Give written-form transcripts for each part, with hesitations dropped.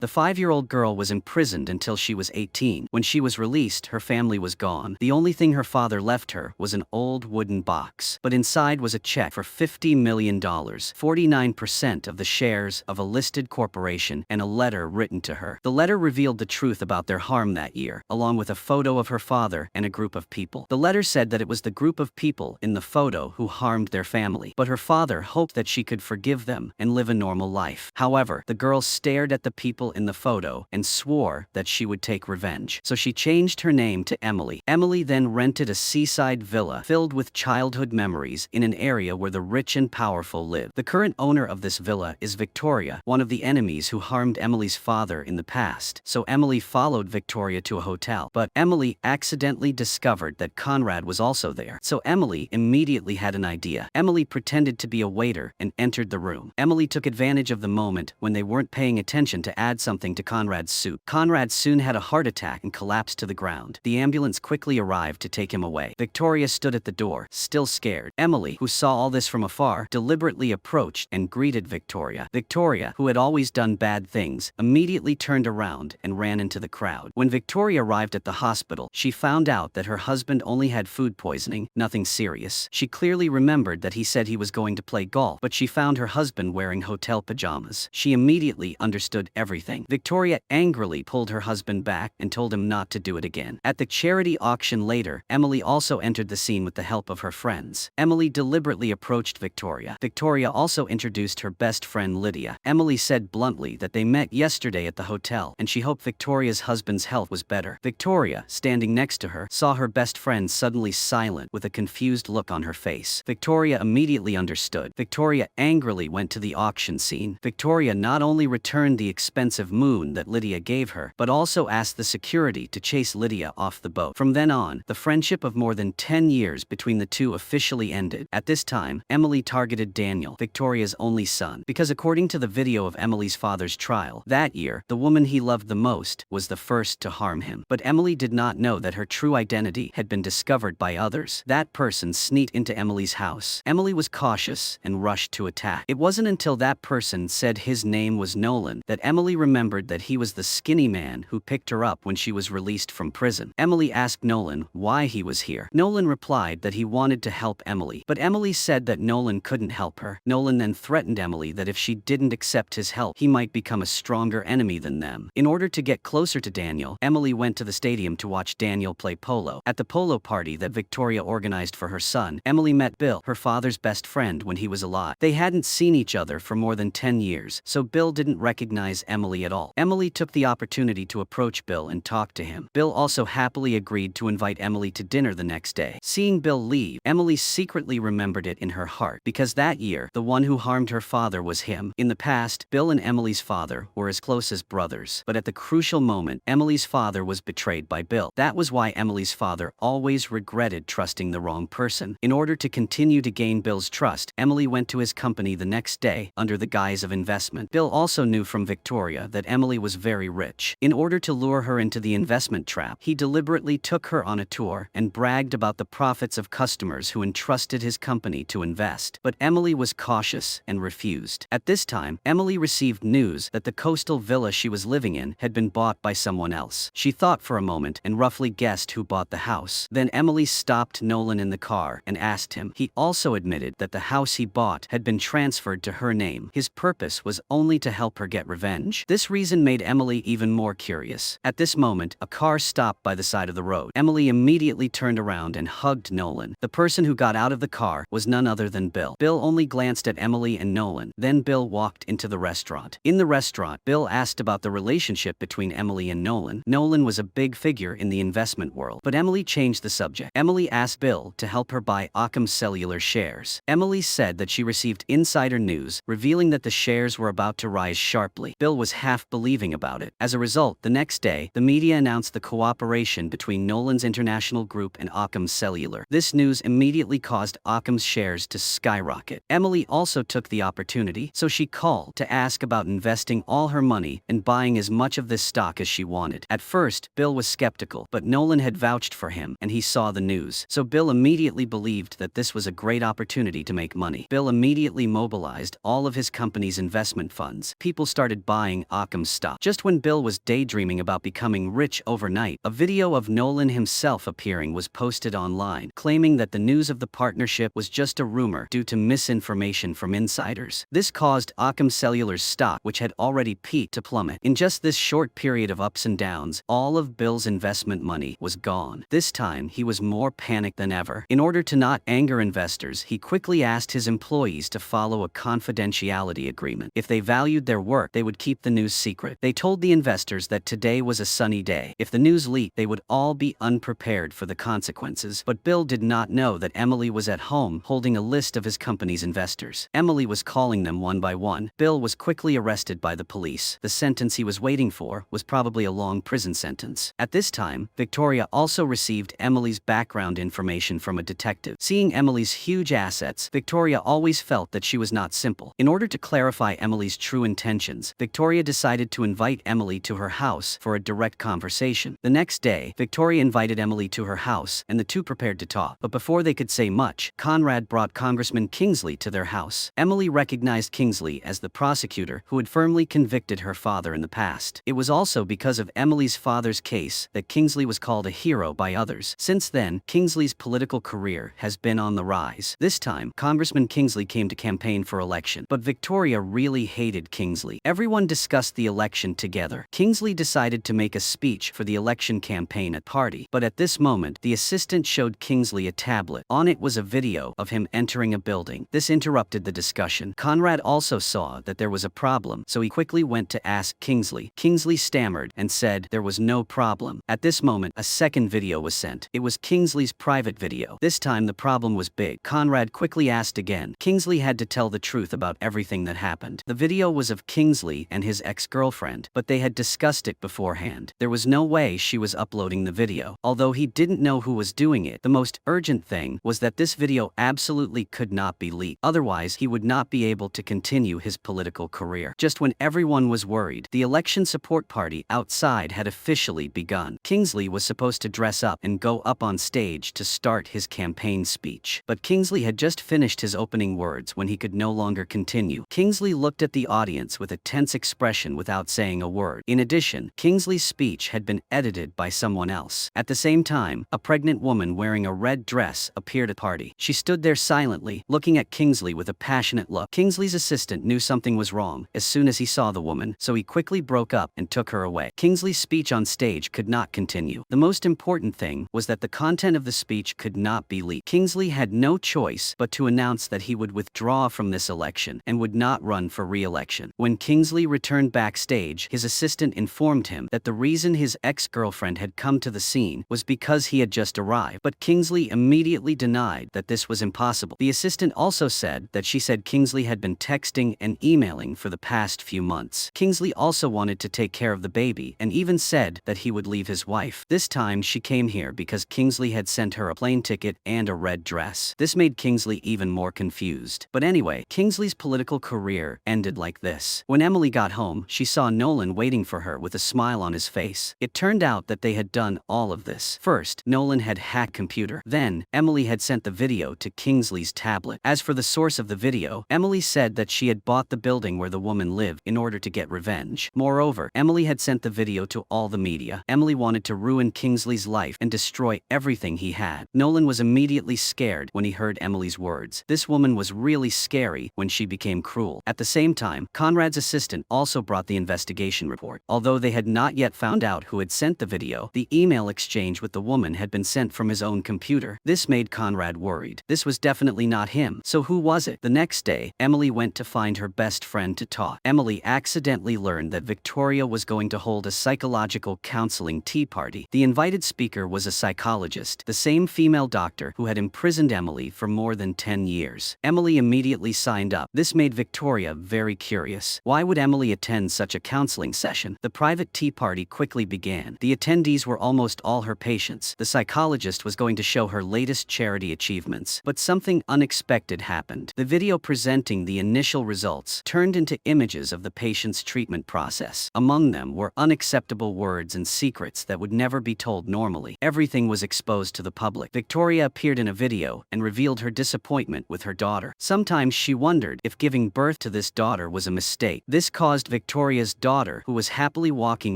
The 5-year-old girl was imprisoned until she was 18. When she was released, her family was gone. The only thing her father left her was an old wooden box. But inside was a check for $50 million, 49% of the shares of a listed corporation, and a letter written to her. The letter revealed the truth about their harm that year, along with a photo of her father and a group of people. The letter said that it was the group of people in the photo who harmed their family, but her father hoped that she could forgive them and live a normal life. However, the girl stared at the people in the photo and swore that she would take revenge. So she changed her name to Emily. Emily then rented a seaside villa filled with childhood memories in an area where the rich and powerful live. The current owner of this villa is Victoria, one of the enemies who harmed Emily's father in the past. So Emily followed Victoria to a hotel, but Emily accidentally discovered that Conrad was also there. So Emily immediately had an idea. Emily pretended to be a waiter and entered the room. Emily took advantage of the moment when they weren't paying attention to add something to Conrad's soup. Conrad soon had a heart attack and collapsed to the ground. The ambulance quickly arrived to take him away. Victoria stood at the door, still scared. Emily, who saw all this from afar, deliberately approached and greeted Victoria. Victoria, who had always done bad things, immediately turned around and ran into the crowd. When Victoria arrived at the hospital, she found out that her husband only had food poisoning, nothing serious. She clearly remembered that he said he was going to play golf, but she found her husband wearing hotel pajamas. She immediately understood everything. Victoria angrily pulled her husband back and told him not to do it again. At the charity auction later, Emily also entered the scene with the help of her friends. Emily deliberately approached Victoria. Victoria also introduced her best friend Lydia. Emily said bluntly that they met yesterday at the hotel, and she hoped Victoria's husband's health was better. Victoria, standing next to her, saw her best friend suddenly silent with a confused look on her face. Victoria immediately understood. Victoria angrily went to the auction scene. Victoria not only returned the expensive moon that Lydia gave her, but also asked the security to chase Lydia off the boat. From then on, the friendship of more than 10 years between the two officially ended. At this time, Emily targeted Daniel, Victoria's only son, because according to the video of Emily's father's trial, that year, the woman he loved the most was the first to harm him. But Emily did not know that her true identity had been discovered by others. That person sneaked into Emily's house. Emily was cautious and rushed to attack. It wasn't until that person said his name was Nolan that Emily remembered that he was the skinny man who picked her up when she was released from prison. Emily asked Nolan why he was here. Nolan replied that he wanted to help Emily, but Emily said that Nolan couldn't help her. Nolan then threatened Emily that if she didn't accept his help, he might become a stronger enemy than them. In order to get closer to Daniel, Emily went to the stadium to watch Daniel play polo. At the polo party that Victoria organized for her son, Emily met Bill, her father's best friend, when he was alive. They hadn't seen each other for more than 10 years, so Bill didn't recognize Emily at all. Emily took the opportunity to approach Bill and talk to him. Bill also happily agreed to invite Emily to dinner the next day. Seeing Bill leave, Emily secretly remembered it in her heart, because that year, the one who harmed her father was him. In the past, Bill and Emily's father were as close as brothers, but at the crucial moment, Emily's father was betrayed by Bill. That was why Emily's father always regretted trusting the wrong person. In order to continue to gain Bill's trust, Emily went to his company the next day under the guise of investment. Bill also knew from Victoria that Emily was very rich. In order to lure her into the investment trap, he deliberately took her on a tour and bragged about the profits of customers who entrusted his company to invest. But Emily was cautious and refused. At this time, Emily received news that the coastal villa she was living in had been bought by someone else. She thought for a moment and roughly guessed who bought the house. Then Emily stopped Nolan in the car and asked him. He also admitted that the house he bought had been transferred to her name. His purpose was only to help her get revenge. This reason made Emily even more curious. At this moment, a car stopped by the side of the road. Emily immediately turned around and hugged Nolan. The person who got out of the car was none other than Bill. Bill only glanced at Emily and Nolan. Then Bill walked into the restaurant. In the restaurant, Bill asked about the relationship between Emily and Nolan. Nolan was a big figure in the investment world, but Emily changed the subject. Emily asked Bill to help her buy Occam's cellular shares. Emily said that she received insider news revealing that the shares were about to rise sharply. Bill was half believing about it. As a result, the next day, the media announced the cooperation between Nolan's International Group and Occam's Cellular. This news immediately caused Occam's shares to skyrocket. Emily also took the opportunity, so she called to ask about investing all her money and buying as much of this stock as she wanted. At first, Bill was skeptical, but Nolan had vouched for him, and he saw the news. So Bill immediately believed that this was a great opportunity to make money. Bill immediately mobilized all of his company's investment funds. People started buying Occam's stock. Just when Bill was daydreaming about becoming rich overnight, a video of Nolan himself appearing was posted online, claiming that the news of the partnership was just a rumor due to misinformation from insiders. This caused Occam Cellular's stock, which had already peaked, to plummet. In just this short period of ups and downs, all of Bill's investment money was gone. This time, he was more panicked than ever. In order to not anger investors, he quickly asked his employees to follow a confidentiality agreement. If they valued their work, they would keep the news secret. They told the investors that today was a sunny day. If the news leaked, they would all be unprepared for the consequences. But Bill did not know that Emily was at home holding a list of his company's investors. Emily was calling them one by one. Bill was quickly arrested by the police. The sentence he was waiting for was probably a long prison sentence. At this time, Victoria also received Emily's background information from a detective. Seeing Emily's huge assets, Victoria always felt that she was not simple. In order to clarify Emily's true intentions, Victoria decided to invite Emily to her house for a direct conversation. The next day, Victoria invited Emily to her house, and the two prepared to talk. But before they could say much, Conrad brought Congressman Kingsley to their house. Emily recognized Kingsley as the prosecutor who had firmly convicted her father in the past. It was also because of Emily's father's case that Kingsley was called a hero by others. Since then, Kingsley's political career has been on the rise. This time, Congressman Kingsley came to campaign for election, but Victoria really hated Kingsley. Everyone discussed the election together. Kingsley decided to make a speech for the election campaign at party, but at this moment, the assistant showed Kingsley a tablet. On it was a video of him entering a building. This interrupted the discussion. Conrad also saw that there was a problem, so he quickly went to ask Kingsley. Kingsley stammered and said there was no problem. At this moment, a second video was sent. It was Kingsley's private video. This time the problem was big. Conrad quickly asked again. Kingsley had to tell the truth about everything that happened. The video was of Kingsley and his ex-girlfriend, but they had discussed it beforehand. There was no way she was uploading the video. Although he didn't know who was doing it, the most urgent thing was that this video absolutely could not be leaked. Otherwise, he would not be able to continue his political career. Just when everyone was worried, the election support party outside had officially begun. Kingsley was supposed to dress up and go up on stage to start his campaign speech. But Kingsley had just finished his opening words when he could no longer continue. Kingsley looked at the audience with a tense expression without saying a word. In addition, Kingsley's speech had been edited by someone else. At the same time, a pregnant woman wearing a red dress appeared at the party. She stood there silently, looking at Kingsley with a passionate look. Kingsley's assistant knew something was wrong as soon as he saw the woman, so he quickly broke up and took her away. Kingsley's speech on stage could not continue. The most important thing was that the content of the speech could not be leaked. Kingsley had no choice but to announce that he would withdraw from this election and would not run for re-election. When Kingsley returned backstage, his assistant informed him that the reason his ex-girlfriend had come to the scene was because he had just arrived, but Kingsley immediately denied that this was impossible. The assistant also said that she said Kingsley had been texting and emailing for the past few months. Kingsley also wanted to take care of the baby and even said that he would leave his wife. This time she came here because Kingsley had sent her a plane ticket and a red dress. This made Kingsley even more confused. But anyway, Kingsley's political career ended like this. When Emily got home, she saw Nolan waiting for her with a smile on his face. It turned out that they had done all of this. First, Nolan had hacked computer. Then, Emily had sent the video to Kingsley's tablet. As for the source of the video, Emily said that she had bought the building where the woman lived in order to get revenge. Moreover, Emily had sent the video to all the media. Emily wanted to ruin Kingsley's life and destroy everything he had. Nolan was immediately scared when he heard Emily's words. This woman was really scary when she became cruel. At the same time, Conrad's assistant also brought the investigation report. Although they had not yet found out who had sent the video, the email exchange with the woman had been sent from his own computer. This made Conrad worried. This was definitely not him. So who was it? The next day, Emily went to find her best friend to talk. Emily accidentally learned that Victoria was going to hold a psychological counseling tea party. The invited speaker was a psychologist, the same female doctor who had imprisoned Emily for more than 10 years. Emily immediately signed up. This made Victoria very curious. Why would Emily attend such a counseling session? The private tea party quickly began. The attendees were almost all her patients. The psychologist was going to show her latest charity achievements. But something unexpected happened. The video presenting the initial results turned into images of the patient's treatment process. Among them were unacceptable words and secrets that would never be told normally. Everything was exposed to the public. Victoria appeared in a video and revealed her disappointment with her daughter. Sometimes she wondered if giving birth to this daughter was a mistake. This caused Victoria's daughter, who was happily walking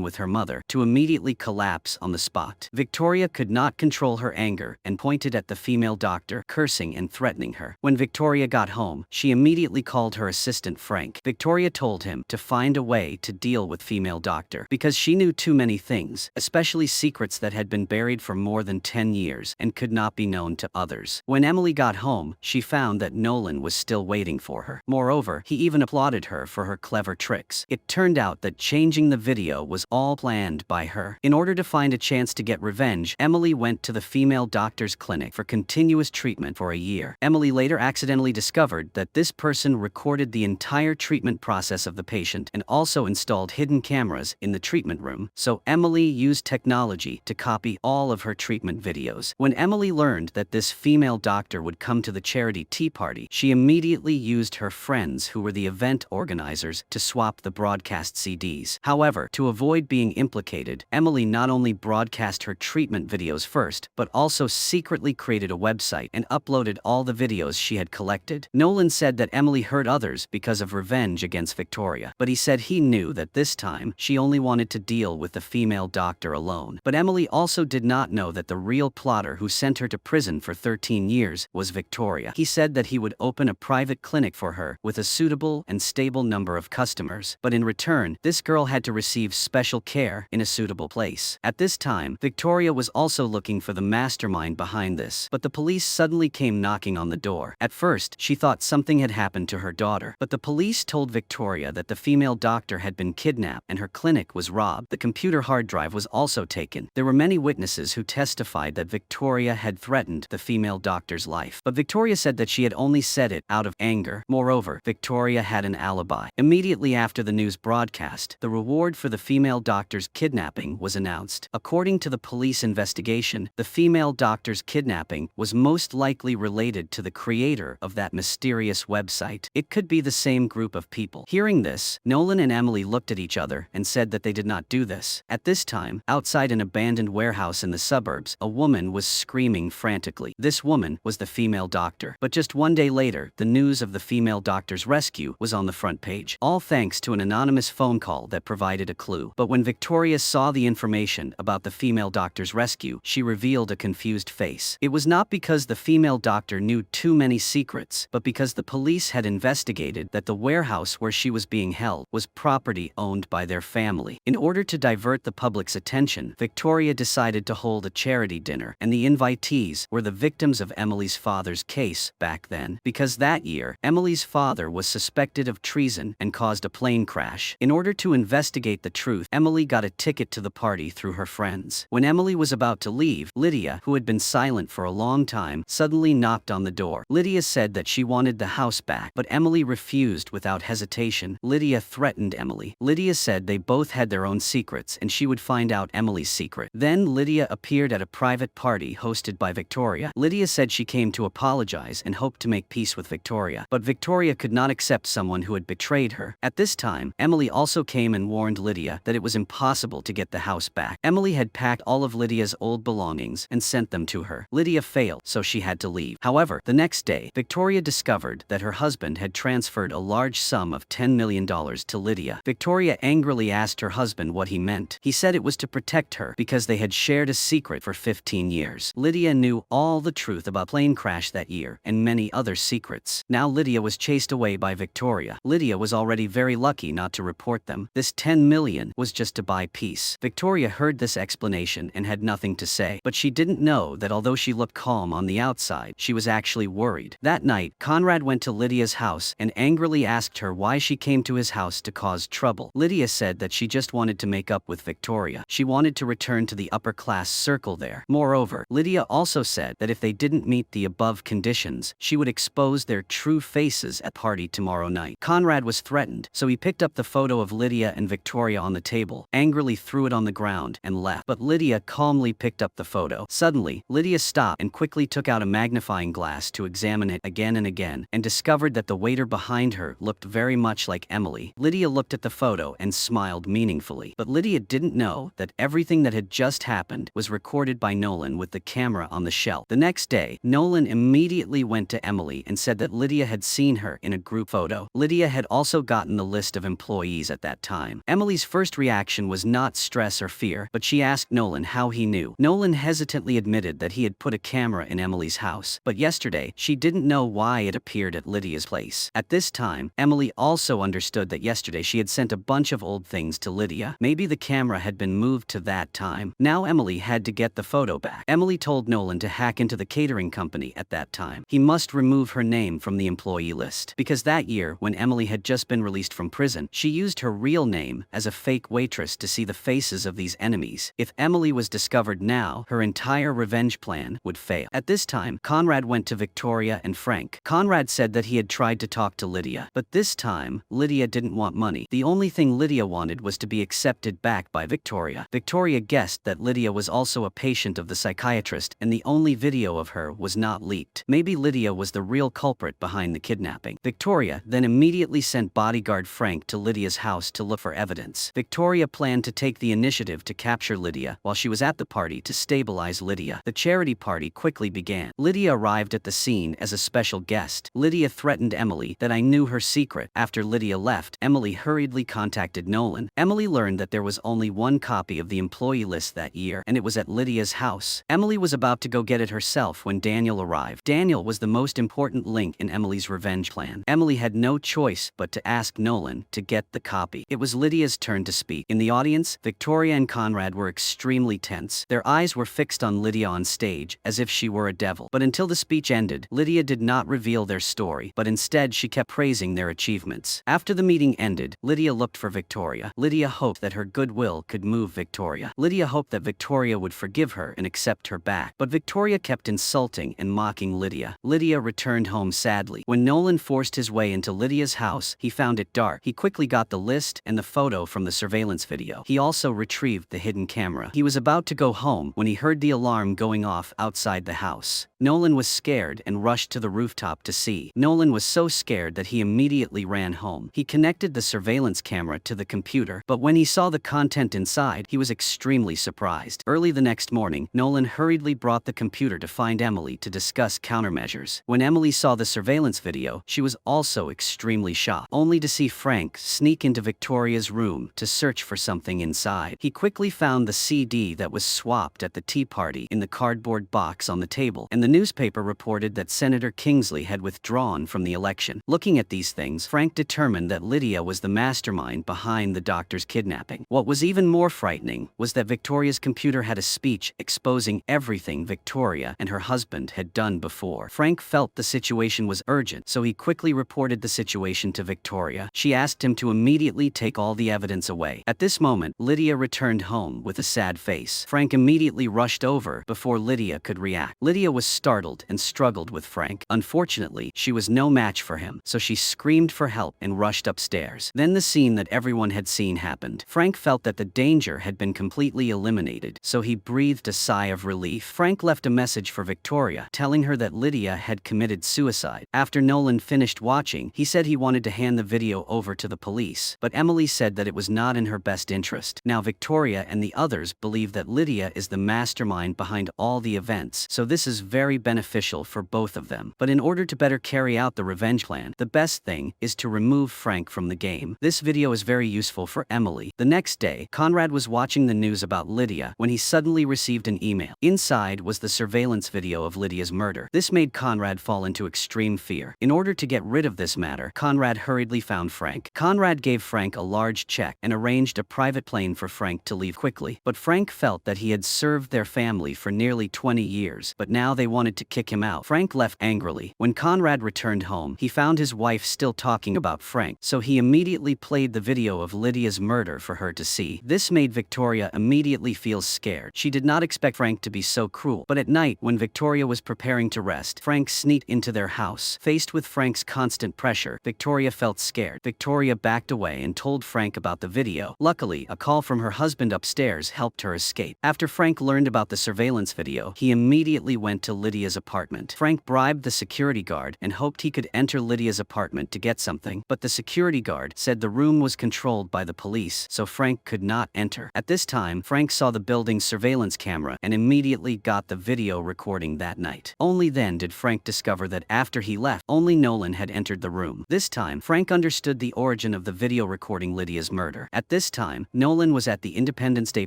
with her mother, to immediately collapse on the spot. Victoria could not control her anger and pointed at the female doctor, cursing and threatening her. When Victoria got home, she immediately called her assistant Frank. Victoria told him to find a way to deal with female doctor because she knew too many things, especially secrets that had been buried for more than 10 years and could not be known to others. When Emily got home, she found that Nolan was still waiting for her. Moreover, he even applauded her for her clever tricks. It turned out that changing the video was all planned by her. In order to find a chance to get revenge, Emily went to the female doctor's clinic for continuous treatment for a year. Emily later accidentally discovered that this person recorded the entire treatment process of the patient and also installed hidden cameras in the treatment room, so Emily used technology to copy all of her treatment videos. When Emily learned that this female doctor would come to the charity tea party, she immediately used her friends who were the event organizers to swap the broadcast CDs. However, to avoid being implicated, Emily not only broadcast her treatment videos first, but also secretly created a website and uploaded all the videos she had collected. Nolan said that Emily hurt others because of revenge against Victoria, but he said he knew that this time she only wanted to deal with the female doctor alone. But Emily also did not know that the real plotter who sent her to prison for 13 years was Victoria. He said that he would open a private clinic for her with a suitable and stable number of customers, but in return, this girl had to receive special care in a suitable place. At this time, Victoria was also looking for the mastermind behind this, but the police suddenly came knocking on the door. At first, she thought something had happened to her daughter, but the police told Victoria that the female doctor had been kidnapped and her clinic was robbed. The computer hard drive was also taken. There were many witnesses who testified that Victoria had threatened the female doctor's life, but Victoria said that she had only said it out of anger. Moreover, Victoria had an alibi. Immediately after the news broadcast, the reward for the female doctor's kidnapping was announced. According to the police investigation, the female doctor's kidnapping was most likely related to the creator of that mysterious website. It could be the same group of people. Hearing this, Nolan and Emily looked at each other and said that they did not do this. At this time, outside an abandoned warehouse in the suburbs, a woman was screaming frantically. This woman was the female doctor. But just one day later, the news of the female doctor's rescue was on the front page, all thanks to an anonymous phone call that provided a clue. But when Victoria saw the information about the female doctor's rescue, she revealed a confused face. It was not because the female doctor knew too many secrets, but because the police had investigated that the warehouse where she was being held was property owned by their family. In order to divert the public's attention, Victoria decided to hold a charity dinner, and the invitees were the victims of Emily's father's case back then, because that year, Emily's father was suspected of treason and caused a plane crash. In order to investigate the truth, Emily got a ticket to the party through her friends. When Emily was about to leave, Lydia, who had been silent for a long time, suddenly knocked on the door. Lydia said that she wanted the house back, but Emily refused without hesitation. Lydia threatened Emily. Lydia said they both had their own secrets and she would find out Emily's secret. Then Lydia appeared at a private party hosted by Victoria. Lydia said she came to apologize and hoped to make peace with Victoria, but Victoria could not accept someone who had betrayed her. At this time, Emily also came and warned Lydia that it was impossible to get the house back. Emily had packed all of Lydia's old belongings and sent them to her. Lydia failed, so she had to leave. However, the next day, Victoria discovered that her husband had transferred a large sum of $10 million to Lydia. Victoria angrily asked her husband what he meant. He said it was to protect her because they had shared a secret for 15 years. Lydia knew all the truth about plane crash that year and many other secrets. Now Lydia was chased away by Victoria. Lydia was already very lucky not to report them. This $10 million was just to buy peace. Victoria heard this explanation and had nothing to say, but she didn't know that although she looked calm on the outside, she was actually worried. That night, Conrad went to Lydia's house and angrily asked her why she came to his house to cause trouble. Lydia said that she just wanted to make up with Victoria. She wanted to return to the upper-class circle there. Moreover, Lydia also said that if they didn't meet the above conditions, she would expose their true faces at party tomorrow night. Conrad was threatened, so he picked up the photo of Lydia and Victoria on the table, angrily threw it on the ground, and left. But Lydia calmly picked up the photo. Suddenly, Lydia stopped and quickly took out a magnifying glass to examine it again and again, and discovered that the waiter behind her looked very much like Emily. Lydia looked at the photo and smiled meaningfully. But Lydia didn't know that everything that had just happened was recorded by Nolan with the camera on the shelf. The next day, Nolan immediately went to Emily and said that Lydia had seen her in a group photo. Lydia had also gotten the list of employees at that time. Emily's first reaction was not stress or fear, but she asked Nolan how he knew. Nolan hesitantly admitted that he had put a camera in Emily's house, but yesterday, she didn't know why it appeared at Lydia's place. At this time, Emily also understood that yesterday she had sent a bunch of old things to Lydia. Maybe the camera had been moved to that time. Now Emily had to get the photo back. Emily told Nolan to hack into the catering company at that time. He must remove her name from the employee list. Because that year, when Emily had just been released from prison, she used her real name as a fake waitress to see the faces of these enemies. If Emily was discovered now, her entire revenge plan would fail. At this time, Conrad went to Victoria and Frank. Conrad said that he had tried to talk to Lydia, but this time, Lydia didn't want money. The only thing Lydia wanted was to be accepted back by Victoria. Victoria guessed that Lydia was also a patient of the psychiatrist, and the only video of her was not leaked. Maybe Lydia was the real culprit behind the kidnapping. Victoria then immediately sent bodyguard Frank to Lydia's house to look for evidence. Victoria planned to take the initiative to capture Lydia while she was at the party to stabilize Lydia. The charity party quickly began. Lydia arrived at the scene as a special guest. Lydia threatened Emily that I knew her secret. After Lydia left, Emily hurriedly contacted Nolan. Emily learned that there was only one copy of the employee list that year, and it was at Lydia's house. Emily was about to go get it herself when Daniel arrived. Daniel was the most important link in Emily's revenge plan. Emily had no choice but to ask Nolan to get the copy. It was Lydia's turn to speak. In the audience, Victoria and Conrad were extremely tense. Their eyes were fixed on Lydia on stage, as if she were a devil. But until the speech ended, Lydia did not reveal their story, but instead she kept praising their achievements. After the meeting ended, Lydia looked for Victoria. Lydia hoped that her goodwill could move Victoria. Lydia hoped that Victoria would forgive her and accept her back. But Victoria kept insulting and mocking Lydia. Lydia returned home sadly. When Nolan forced his way into Lydia's house, he found it dark. He quickly got the list and the photo from the surveillance video. He also retrieved the hidden camera. He was about to go home when he heard the alarm going off outside the house. Nolan was scared and rushed to the rooftop to see. Nolan was so scared that he immediately ran home. He connected the surveillance camera to the computer, but when he saw the content inside, he was extremely surprised. Early the next morning, Nolan hurriedly brought the computer to find Emily to discuss countermeasures. When Emily saw the surveillance video, she was also extremely shocked, only to see Frank sneak into Victoria's room to search for something inside. He quickly found the CD that was swapped at the tea party in the cardboard box on the table, and the newspaper reported that Senator Kingsley had withdrawn from the election. Looking at these things, Frank determined that Lydia was the mastermind behind the doctor's kidnapping. What was even more frightening was that Victoria's computer had a speech exposing everything Victoria and her husband had done before. Frank felt the situation was urgent, so he quickly reported the situation to Victoria. She asked him to immediately take all the evidence away. At this moment, Lydia returned home with a sad face. Frank immediately rushed over before Lydia could react. Lydia was startled and struggled with Frank. Unfortunately, she was no match for him, so she screamed for help and rushed upstairs. Then the scene that everyone had seen happened. Frank felt that the danger had been completely eliminated, so he breathed a sigh of relief. Frank left a message for Victoria, telling her that Lydia had committed suicide. After Nolan finished watching, he said he wanted to hand the video over to the police, but Emily said that it was not in her best interest. Now Victoria and the others believe that Lydia is the mastermind behind all the events, so this is very beneficial for both of them. But in order to better carry out the revenge plan, the best thing is to remove Frank from the game. This video is very useful for Emily. The next day, Conrad was watching the news about Lydia when he suddenly received an email. Inside was the surveillance video of Lydia's murder. This made Conrad fall into extreme fear. In order to get rid of this matter, Conrad hurriedly found Frank. Conrad gave Frank a large check and arranged a private plane for Frank to leave quickly. But Frank felt that he had served their family for nearly 20 years, but now they wanted to kick him out. Frank left angrily. When Conrad returned home, he found his wife still talking about Frank, so he immediately played the video of Lydia's murder for her to see. This made Victoria immediately feel scared. She did not expect Frank to be so cruel. But at night, when Victoria was preparing to rest, Frank sneaked into their house. Faced with Frank's constant pressure, Victoria felt scared. Victoria backed away and told Frank about the video. Luckily, a call from her husband upstairs helped her escape. After Frank learned about the surveillance video, he immediately went to Lydia's apartment. Frank bribed the security guard and hoped he could enter Lydia's apartment to get something, but the security guard said the room was controlled by the police, so Frank could not enter. At this time, Frank saw the building's surveillance camera and immediately got the video recording that night. Only then did Frank discover that after he left, only Nolan had entered the room. This time, Frank understood the origin of the video recording Lydia's murder. At this time, Nolan was at the Independence Day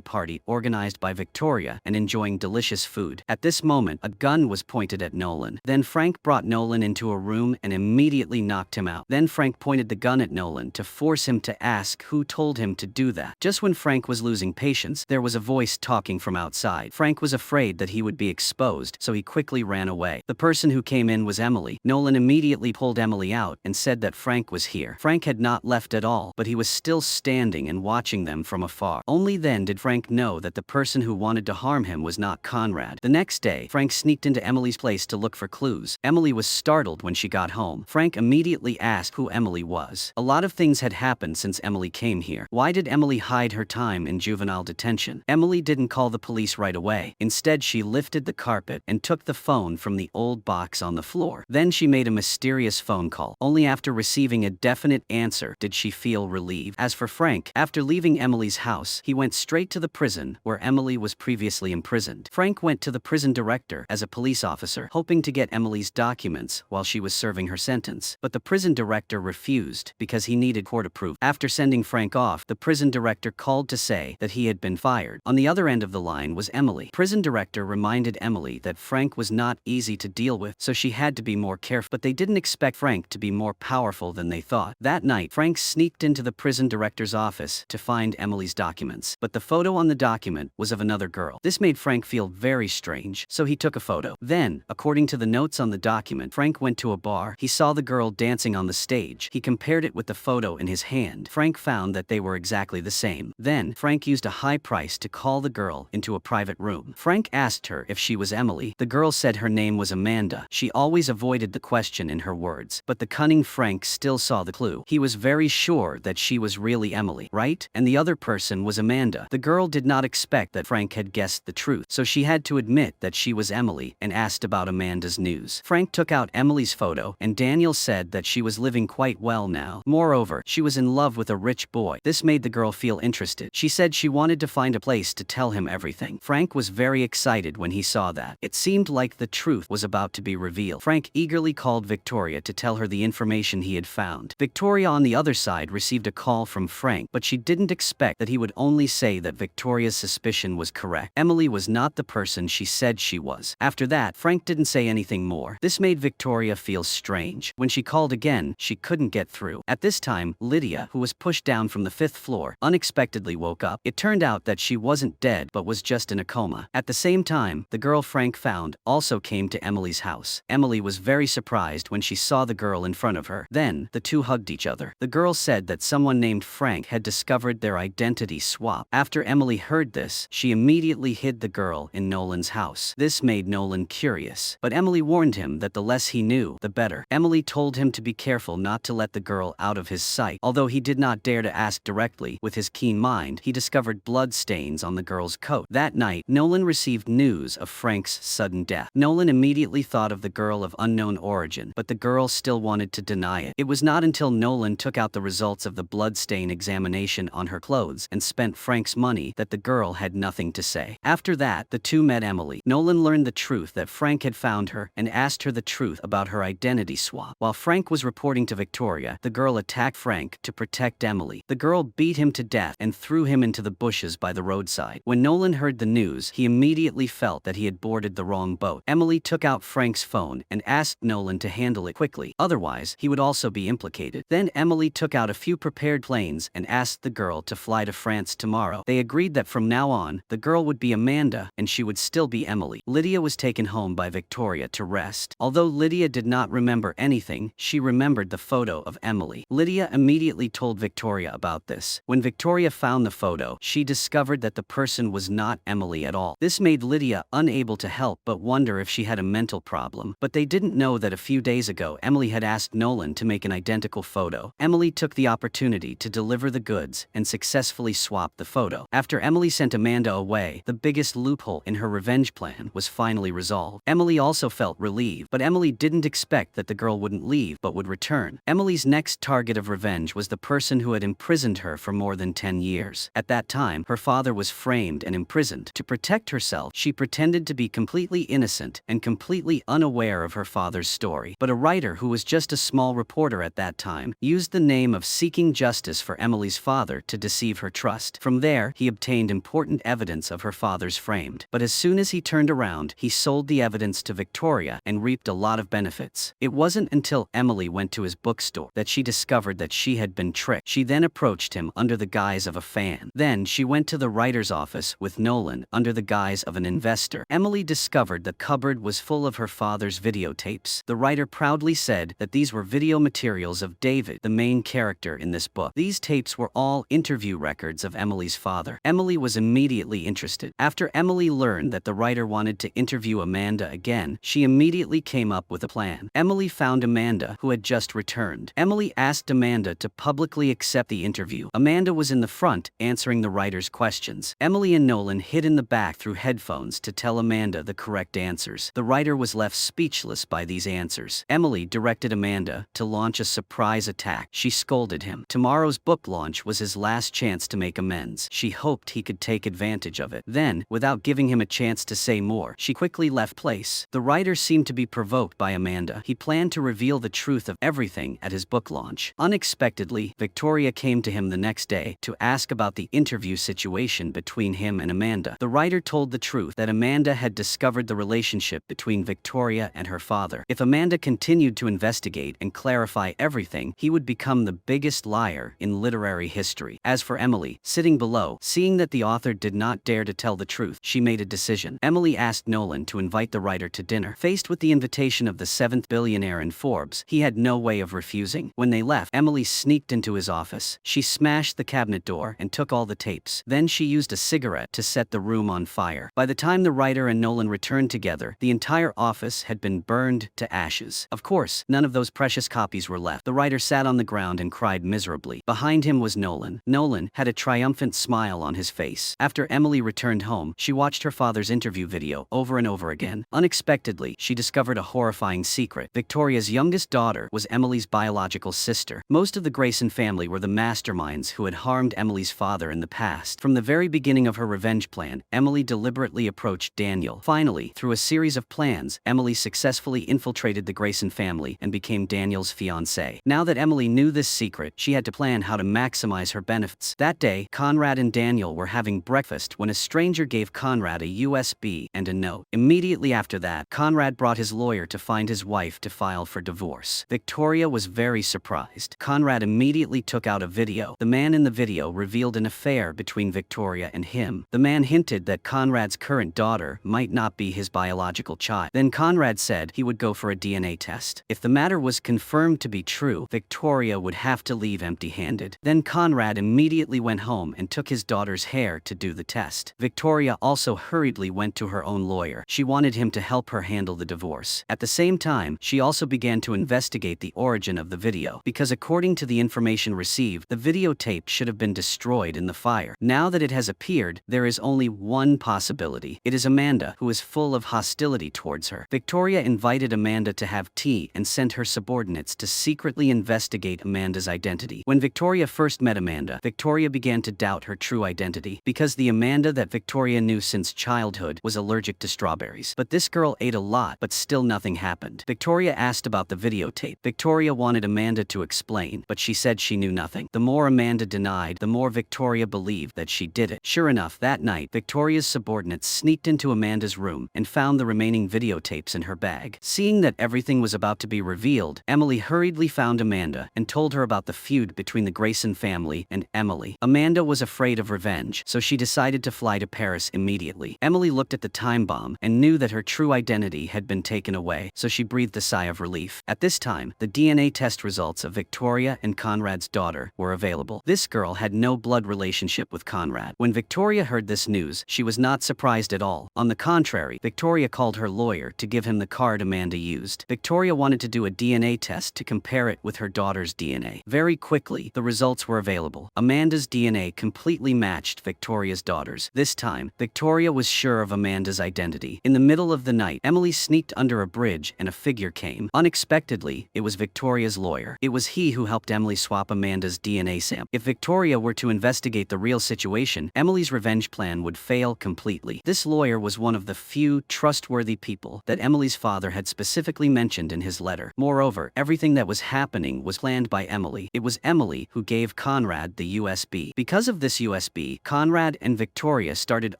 party organized by Victoria and enjoying delicious food. At this moment, a gun was pointed at Nolan. Then Frank brought Nolan into a room and immediately knocked him out. Then Frank pointed the gun at Nolan to force him to ask who told him to do that. Just when Frank was losing patience, there was a voice talking from outside. Frank was afraid that he would be exposed, so he quickly ran away. The person who came in was Emily. Nolan immediately pulled Emily out and said that Frank was here. Frank had not left at all, but he was still standing and watching them from afar. Only then did Frank know that the person who wanted to harm him was not Conrad. The next day, Frank sneaked into Emily's place to look for clues. Emily was startled when she got home. Frank immediately asked who Emily was. A lot of things had happened since Emily came here. Why did Emily hide her time in juvenile detention? Emily didn't call the police right away. Instead, she lifted the carpet and took the phone from the old box on the floor. Then she made a mysterious phone call. Only after receiving a definite answer did she feel relieved. As for Frank, after leaving Emily's house, he went straight to the prison where Emily was previously imprisoned. Frank went to the prison director as a police officer, hoping to get Emily's documents while she was serving her sentence. But the prison director refused because he needed court approval. After sending Frank off, the prison director called to say that he had been fired. On the other end of the line was Emily. Prison director reminded Emily that Frank was not easy to deal with, so she had to be more careful. But they didn't expect Frank to be more powerful than they thought. That night, Frank sneaked into the prison director's office to find Emily's documents. But the photo on the document was of another girl. This made Frank feel very strange, so he took a photo. Then, according to the notes on the document, Frank went to a bar. He saw the girl dancing on the stage. He compared it with the photo in his hand. Frank found that they were exactly the same. Then, Frank used a high price to call the girl into a private room. Frank asked her if she was Emily. The girl said her name was Amanda. She always avoided the question in her words, but the cunning Frank still saw the clue. He was very sure that she was really Emily, right? And the other person was Amanda. The girl did not expect that Frank had guessed the truth, so she had to admit that she was Emily and asked about Amanda's news. Frank took out Emily's photo, and Daniel said that she was living quite well now. Moreover, she was in love with a rich boy. This made the girl feel interested. She said she wanted to find a place to tell him everything. Frank was very excited when he saw that. It seemed like the truth was about to be revealed. Frank eagerly called Victoria to tell her the information he had found. Victoria on the other side received a call from Frank, but she didn't expect that he would only say that Victoria's suspicion was correct. Emily was not the person she said she was. After that, Frank didn't say anything more. This made Victoria feel strange. When she called again, she couldn't get through. At this time, Lydia, who was pushed down from the 5th floor, unexpectedly woke up. It turned out that she wasn't dead, but was just in a coma. At the same time, the girl Frank found also came to Emily's house. Emily was very surprised when she saw the girl in front of her. Then, the two hugged each other. The girl said that someone named Frank had discovered their identity swap. After Emily heard this, she immediately hid the girl in Nolan's house. This made Nolan curious, but Emily warned him that the less he knew, the better. Emily told him to be careful not to let the girl out of his sight. Although he did not dare to ask directly, with his keen mind, he discovered blood stains on the girl's coat. That night, Nolan received news of Frank's sudden death. Nolan immediately thought of the girl of unknown origin, but the girl still wanted to deny it. It was not until Nolan took out the results of the bloodstain examination on her clothes and spent Frank's money that the girl had nothing to say. After that, the two met Emily. Nolan learned the truth that Frank had found her and asked her the truth about her identity swap. While Frank was reporting to Victoria, the girl attacked Frank to protect Emily. The girl beat him to death and threw him into the bushes by the roadside. When Nolan heard the news, he immediately felt that he had boarded the wrong boat. Emily took out Frank's phone and asked Nolan to handle it quickly, otherwise he would also be implicated. Then Emily took out a few prepared planes and asked the girl to fly to France tomorrow. They agreed that from now on, the girl would be Amanda and she would still be Emily. Lydia was taken home by Victoria to rest. Although Lydia did not remember anything, she remembered the photo of Emily. Lydia immediately told Victoria about this. When Victoria found the photo, she discovered that the person was not Emily at all. This made Lydia unable to help but wonder if she had a mental problem. But they didn't know that a few days ago Emily had asked Nolan to make an identical photo. Emily took the opportunity to deliver the goods and successfully swapped the photo. After Emily sent Amanda away, the biggest loophole in her revenge plan was finally resolved. resolved. Emily also felt relieved, but Emily didn't expect that the girl wouldn't leave but would return. Emily's next target of revenge was the person who had imprisoned her for more than 10 years. At that time, her father was framed and imprisoned. To protect herself, she pretended to be completely innocent and completely unaware of her father's story. But a writer who was just a small reporter at that time used the name of Seeking Justice for Emily's father to deceive her trust. From there, he obtained important evidence of her father's framed. But as soon as he turned around, he sold the evidence to Victoria and reaped a lot of benefits. It wasn't until Emily went to his bookstore that she discovered that she had been tricked. She then approached him under the guise of a fan. Then she went to the writer's office with Nolan under the guise of an investor. Emily discovered the cupboard was full of her father's videotapes. The writer proudly said that these were video materials of David, the main character in this book. These tapes were all interview records of Emily's father. Emily was immediately interested. After Emily learned that the writer wanted to interview Amanda again, she immediately came up with a plan. Emily found Amanda, who had just returned. Emily asked Amanda to publicly accept the interview. Amanda was in the front, answering the writer's questions. Emily and Nolan hid in the back through headphones to tell Amanda the correct answers. The writer was left speechless by these answers. Emily directed Amanda to launch a surprise attack. She scolded him. Tomorrow's book launch was his last chance to make amends. She hoped he could take advantage of it. Then, without giving him a chance to say more, she quickly left place. The writer seemed to be provoked by Amanda. He planned to reveal the truth of everything at his book launch. Unexpectedly, Victoria came to him the next day to ask about the interview situation between him and Amanda. The writer told the truth that Amanda had discovered the relationship between Victoria and her father. If Amanda continued to investigate and clarify everything, he would become the biggest liar in literary history. As for Emily, sitting below, seeing that the author did not dare to tell the truth, she made a decision. Emily asked Nolan to invite the writer to dinner. Faced with the invitation of the 7th billionaire in Forbes, he had no way of refusing. When they left, Emily sneaked into his office. She smashed the cabinet door and took all the tapes. Then she used a cigarette to set the room on fire. By the time the writer and Nolan returned together, the entire office had been burned to ashes. Of course, none of those precious copies were left. The writer sat on the ground and cried miserably. Behind him was Nolan. Nolan had a triumphant smile on his face. After Emily returned home, she watched her father's interview video over and over again. Unexpectedly, she discovered a horrifying secret. Victoria's youngest daughter was Emily's biological sister. Most of the Grayson family were the masterminds who had harmed Emily's father in the past. From the very beginning of her revenge plan, Emily deliberately approached Daniel. Finally, through a series of plans, Emily successfully infiltrated the Grayson family and became Daniel's fiancée. Now that Emily knew this secret, she had to plan how to maximize her benefits. That day, Conrad and Daniel were having breakfast when a stranger gave Conrad a USB and a note. Immediately after that, Conrad brought his lawyer to find his wife to file for divorce. Victoria was very surprised. Conrad immediately took out a video. The man in the video revealed an affair between Victoria and him. The man hinted that Conrad's current daughter might not be his biological child. Then Conrad said he would go for a DNA test. If the matter was confirmed to be true, Victoria would have to leave empty-handed. Then Conrad immediately went home and took his daughter's hair to do the test. Victoria also hurriedly went to her own lawyer. She wanted him to help her handle the divorce. At the same time, she also began to investigate the origin of the video, because according to the information received, the videotape should have been destroyed in the fire. Now that it has appeared, there is only one possibility. It is Amanda, who is full of hostility towards her. Victoria invited Amanda to have tea and sent her subordinates to secretly investigate Amanda's identity. When Victoria first met Amanda, Victoria began to doubt her true identity, because the Amanda that Victoria knew since childhood was allergic to strawberries. But this girl ate a lot, but still nothing happened. Victoria asked about the videotape. Victoria wanted Amanda to explain, but she said she knew nothing. The more Amanda denied, the more Victoria believed that she did it. Sure enough, that night, Victoria's subordinates sneaked into Amanda's room and found the remaining videotapes in her bag. Seeing that everything was about to be revealed, Emily hurriedly found Amanda and told her about the feud between the Grayson family and Emily. Amanda was afraid of revenge, so she decided to fly to Paris immediately. Emily looked at the time bomb and knew that her true identity had been taken away, so she breathed a sigh of relief. At this time, the DNA test results of Victoria and Conrad's daughter were available. This girl had no blood relationship with Conrad. When Victoria heard this news, she was not surprised at all. On the contrary, Victoria called her lawyer to give him the card Amanda used. Victoria wanted to do a DNA test to compare it with her daughter's DNA. Very quickly, the results were available. Amanda's DNA completely matched Victoria's daughter's. This time, Victoria was sure of Amanda's identity. In the the middle of the night, Emily sneaked under a bridge and a figure came. Unexpectedly, it was Victoria's lawyer. It was he who helped Emily swap Amanda's DNA sample. If Victoria were to investigate the real situation, Emily's revenge plan would fail completely. This lawyer was one of the few trustworthy people that Emily's father had specifically mentioned in his letter. Moreover, everything that was happening was planned by Emily. It was Emily who gave Conrad the USB. Because of this USB, Conrad and Victoria started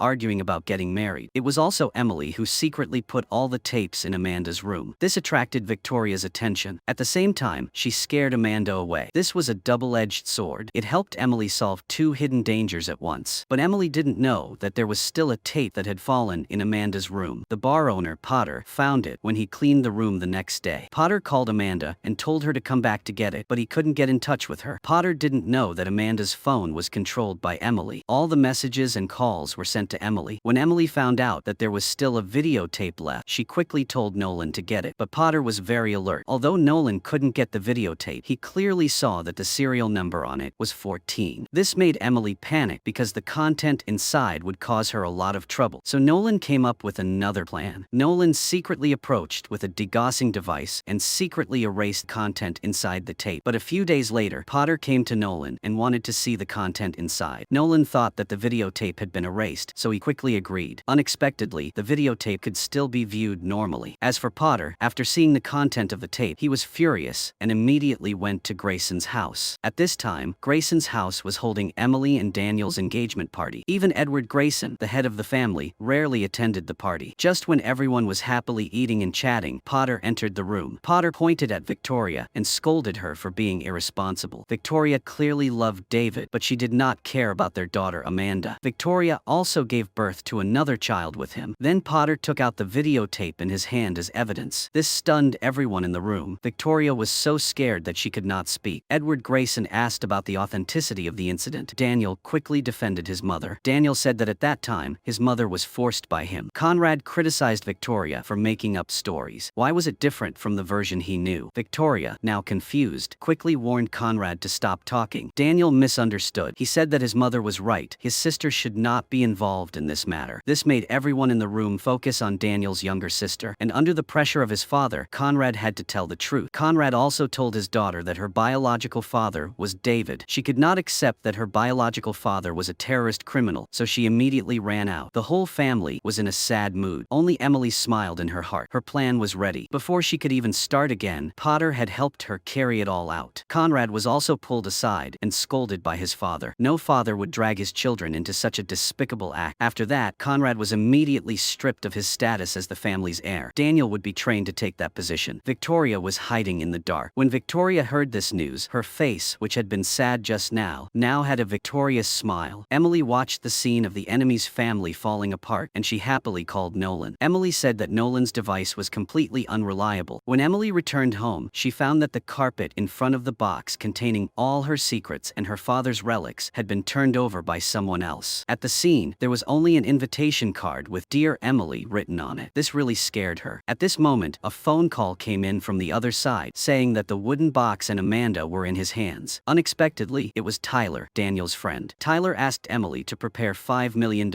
arguing about getting married. It was also Emily who secretly put all the tapes in Amanda's room. This attracted Victoria's attention. At the same time, she scared Amanda away. This was a double-edged sword. It helped Emily solve two hidden dangers at once. But Emily didn't know that there was still a tape that had fallen in Amanda's room. The bar owner, Potter, found it when he cleaned the room the next day. Potter called Amanda and told her to come back to get it, but he couldn't get in touch with her. Potter didn't know that Amanda's phone was controlled by Emily. All the messages and calls were sent to Emily. When Emily found out that there was still a videotape left, she quickly told Nolan to get it. But Potter was very alert. Although Nolan couldn't get the videotape, he clearly saw that the serial number on it was 14. This made Emily panic because the content inside would cause her a lot of trouble. So Nolan came up with another plan. Nolan secretly approached with a degaussing device and secretly erased content inside the tape. But a few days later, Potter came to Nolan and wanted to see the content inside. Nolan thought that the videotape had been erased, so he quickly agreed. Unexpectedly, the videotape could still be viewed normally. As for Potter, after seeing the content of the tape, he was furious and immediately went to Grayson's house. At this time, Grayson's house was holding Emily and Daniel's engagement party. Even Edward Grayson, the head of the family, rarely attended the party. Just when everyone was happily eating and chatting, Potter entered the room. Potter pointed at Victoria and scolded her for being irresponsible. Victoria clearly loved David, but she did not care about their daughter Amanda. Victoria also gave birth to another child with him. Then Potter took out the videotape in his hand as evidence. This stunned everyone in the room. Victoria was so scared that she could not speak. Edward Grayson asked about the authenticity of the incident. Daniel quickly defended his mother. Daniel said that at that time, his mother was forced by him. Conrad criticized Victoria for making up stories. Why was it different from the version he knew? Victoria, now confused, quickly warned Conrad to stop talking. Daniel misunderstood. He said that his mother was right. His sister should not be involved in this matter. This made everyone in the room focus on Daniel's younger sister, and under the pressure of his father, Conrad had to tell the truth. Conrad also told his daughter that her biological father was David. She could not accept that her biological father was a terrorist criminal, so she immediately ran out. The whole family was in a sad mood. Only Emily smiled in her heart. Her plan was ready. Before she could even start again, Potter had helped her carry it all out. Conrad was also pulled aside and scolded by his father. No father would drag his children into such a despicable act. After that, Conrad was immediately stripped of his status as the family's heir. Daniel would be trained to take that position. Victoria was hiding in the dark. When Victoria heard this news, her face, which had been sad just now had a victorious smile. Emily watched the scene of the enemy's family falling apart, and she happily called Nolan. Emily said that Nolan's device was completely unreliable. When Emily returned home, she found that the carpet in front of the box containing all her secrets and her father's relics had been turned over by someone else. At the scene, there was only an invitation card with "Dear Emily" written on it. This really scared her. At this moment, a phone call came in from the other side, saying that the wooden box and Amanda were in his hands. Unexpectedly, it was Tyler, Daniel's friend. Tyler asked Emily to prepare $5 million.